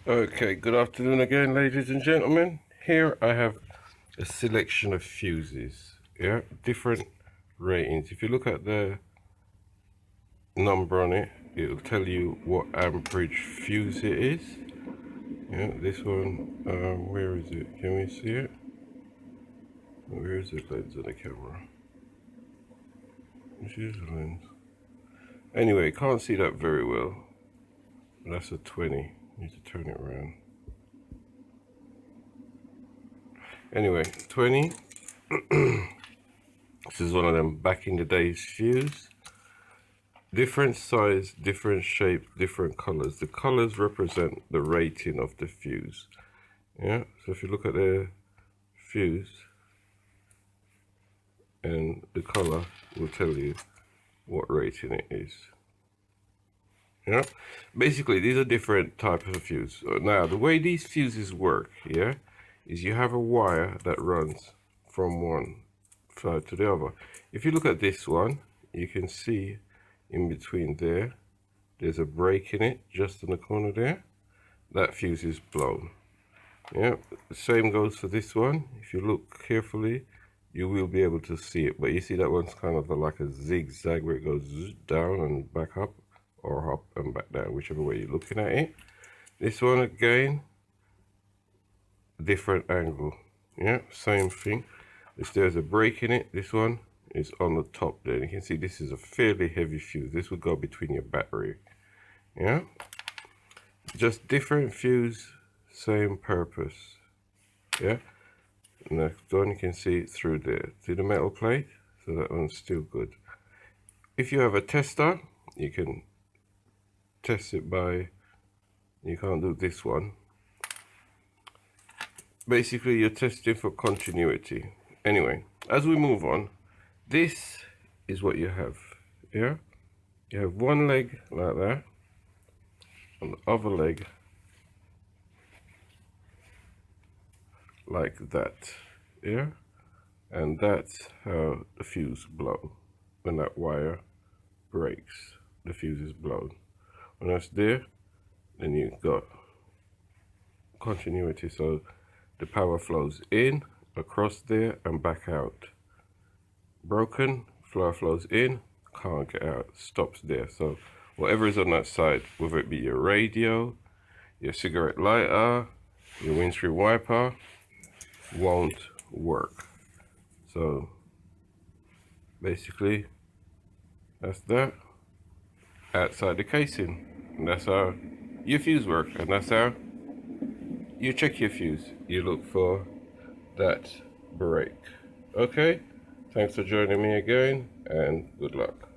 Okay, good afternoon again, ladies and gentlemen. Here I have a selection of fuses, yeah, different ratings. If you look at the number on it, it'll tell you what amperage fuse it is. Yeah, this one, where is it? Can we see it? Where is the lens on the camera? Which is the lens? Anyway, can't see that very well. That's a 20. Need to turn it around. Anyway, 20. This is one of them back in the days fuse. Different size, different shape, different colors. The colors represent the rating of the fuse. Yeah, so if you look at the fuse, and the color will tell you what rating it is. Yeah, basically these are different types of fuse. Now the way these fuses work, yeah, is you have a wire that runs from one side to the other. If you look at this one, you can see in between there's a break in it, just in the corner there. That fuse is blown. Yeah, the same goes for this one. If you look carefully, you will be able to see it. But you see that one's kind of like a zigzag where it goes down and back up, or up and back down, whichever way you're looking at it. This one again, different angle. Yeah, same thing. If there's a break in it, this one is on the top there. You can see this is a fairly heavy fuse. This would go between your battery. Yeah, just different fuse, same purpose. Yeah, next one you can see it through there. See the metal plate? So that one's still good. If you have a tester, you can test it by, you can't do this one. Basically you're testing for continuity. Anyway, as we move on, this is what you have. Yeah, you have one leg like that, and the other leg like that. Yeah, and that's how the fuse blows. When that wire breaks, the fuse is blown. When that's there, then you've got continuity, so the power flows in, across there, and back out. Broken, flows in, can't get out, stops there. So whatever is on that side, whether it be your radio, your cigarette lighter, your windscreen wiper, won't work. So basically that's that outside the casing, and that's how your fuse work, and that's how you check your fuse. You look for that break. Okay, thanks for joining me again, and good luck.